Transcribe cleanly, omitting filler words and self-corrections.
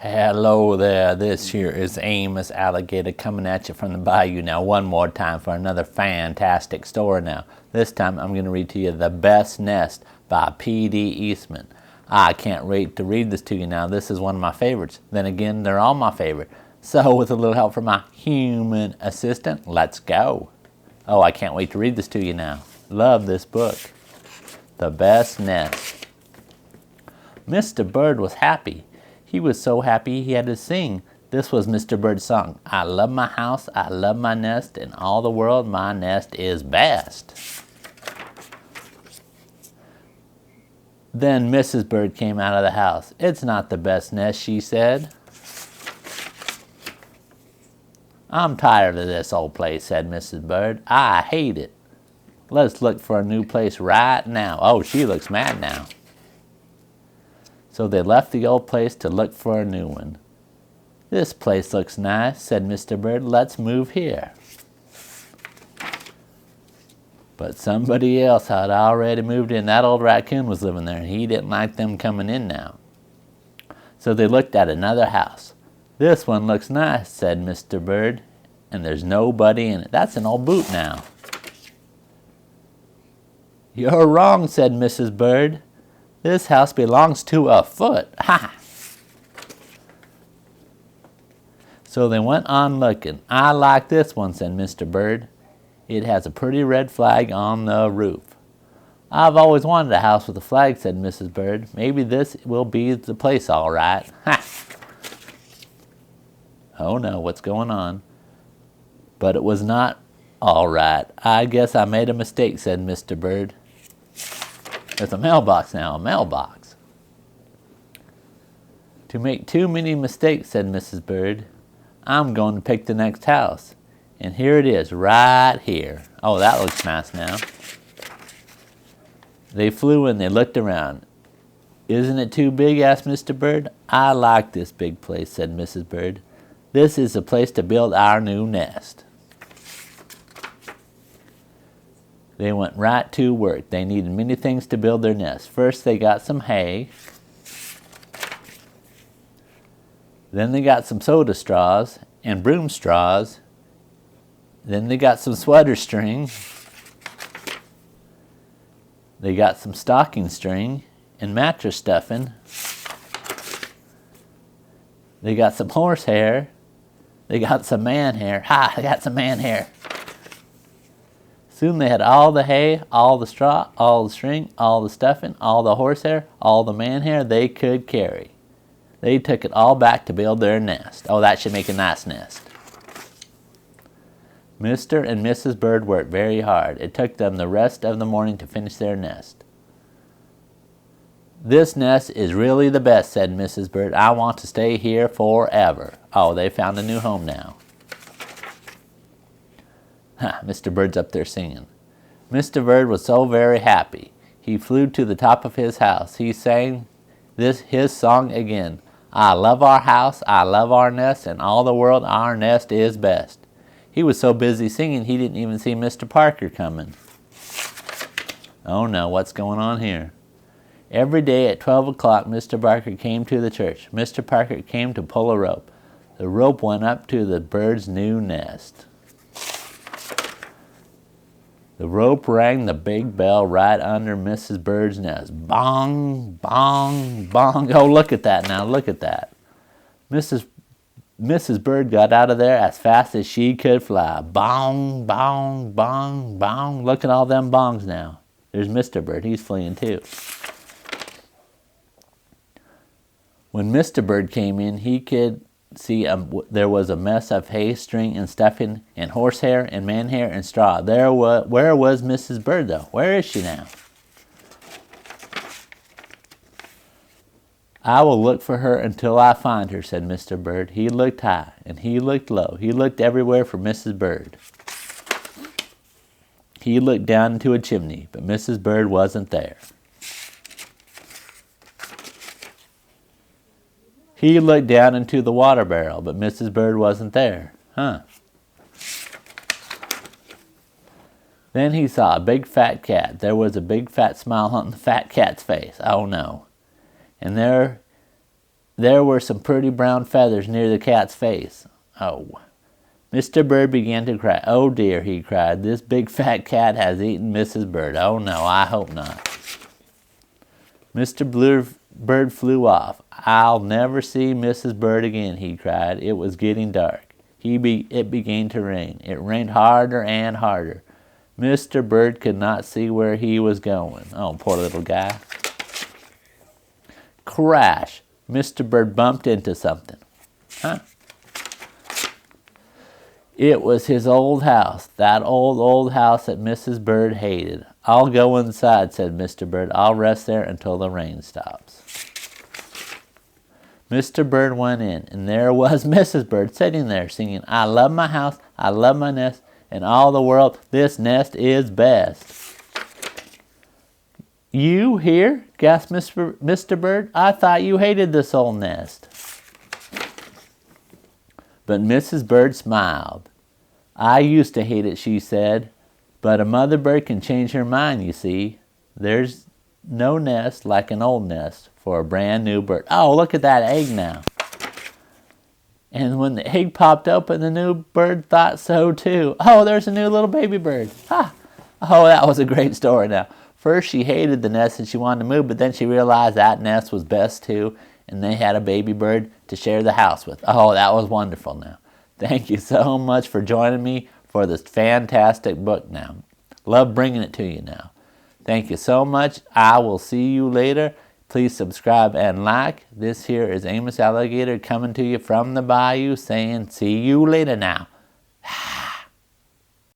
Hello there, this here is Amos Alligator coming at you from the bayou now one more time for another fantastic story now. This time I'm going to read to you The Best Nest by P.D. Eastman. I can't wait to read this to you now. This is one of my favorites. Then again, they're all my favorite. So with a little help from my human assistant, let's go. Oh, I can't wait to read this to you now. Love this book. The Best Nest. Mr. Bird was happy. He was so happy he had to sing. This was Mr. Bird's song. I love my house, I love my nest, in all the world my nest is best. Then Mrs. Bird came out of the house. It's not the best nest, she said. I'm tired of this old place, said Mrs. Bird. I hate it. Let's look for a new place right now. Oh, she looks mad now. So they left the old place to look for a new one. This place looks nice, said Mr. Bird. Let's move here. But somebody else had already moved in. That old raccoon was living there, and he didn't like them coming in now. So they looked at another house. This one looks nice, said Mr. Bird, and there's nobody in it. That's an old boot now. You're wrong, said Mrs. Bird. This house belongs to a foot. Ha! So they went on looking. I like this one, said Mr. Bird. It has a pretty red flag on the roof. I've always wanted a house with a flag, said Mrs. Bird. Maybe this will be the place all right. Ha! Oh no, what's going on? But it was not all right. I guess I made a mistake, said Mr. Bird. There's a mailbox now, a mailbox. To make too many mistakes, said Mrs. Bird, I'm going to pick the next house. And here it is, right here. Oh, that looks nice now. They flew and they looked around. Isn't it too big, asked Mr. Bird. I like this big place, said Mrs. Bird. This is the place to build our new nest. They went right to work. They needed many things to build their nest. First, they got some hay. Then they got some soda straws and broom straws. Then they got some sweater string. They got some stocking string and mattress stuffing. They got some horse hair. They got some man hair. Ha! I got some man hair. Soon they had all the hay, all the straw, all the string, all the stuffing, all the horsehair, all the man hair they could carry. They took it all back to build their nest. Oh, that should make a nice nest. Mr. and Mrs. Bird worked very hard. It took them the rest of the morning to finish their nest. This nest is really the best, said Mrs. Bird. I want to stay here forever. Oh, they found a new home now. Mr. Bird's up there singing. Mr. Bird was so very happy. He flew to the top of his house. He sang his song again. I love our house, I love our nest, and all the world our nest is best. He was so busy singing he didn't even see Mr. Parker coming. Oh no, what's going on here? Every day at 12 o'clock, Mr. Parker came to the church. Mr. Parker came to pull a rope. The rope went up to the bird's new nest. The rope rang the big bell right under Mrs. Bird's nest. Bong, bong, bong. Oh, look at that now, look at that. Mrs. Bird got out of there as fast as she could fly. Bong, bong, bong, bong. Look at all them bongs now. There's Mr. Bird, he's fleeing too. When Mr. Bird came in, he could see there was a mess of hay, string, and stuffing, and horsehair, and man hair, and straw. Where was Mrs. Bird, though? Where is she now? I will look for her until I find her, said Mr. Bird. He looked high, and he looked low. He looked everywhere for Mrs. Bird. He looked down into a chimney, but Mrs. Bird wasn't there. He looked down into the water barrel, but Mrs. Bird wasn't there. Then he saw a big fat cat. There was a big fat smile on the fat cat's face. Oh no. And there There were some pretty brown feathers near the cat's face. Oh. Mr. Bird began to cry. "Oh dear," he cried. "This big fat cat has eaten Mrs. Bird. Oh no, I hope not." Mr. Bird flew off. "I'll never see Mrs. Bird again," he cried. It was getting dark. It began to rain. It rained harder and harder. Mr. Bird could not see where he was going. Oh, poor little guy. Crash! Mr. Bird bumped into something. Huh? It was his old house, that old house that Mrs. Bird hated. "I'll go inside," said Mr. Bird. "I'll rest there until the rain stops." Mr. Bird went in, and there was Mrs. Bird sitting there singing, "I love my house, I love my nest, in all the world this nest is best." "You here?" gasped Mr. Bird. "I thought you hated this old nest." But Mrs. Bird smiled. "I used to hate it," she said, "but a mother bird can change her mind, you see. There's no nest like an old nest for a brand new bird." Oh, look at that egg now. And when the egg popped open, the new bird thought so too. Oh, there's a new little baby bird. Ha! Oh, that was a great story now. First she hated the nest and she wanted to move, but then she realized that nest was best too, and they had a baby bird to share the house with. Oh, that was wonderful now. Thank you so much for joining me for this fantastic book now. Love bringing it to you now. Thank you so much. I will see you later. Please subscribe and like. This here is Amos Alligator coming to you from the bayou saying see you later now.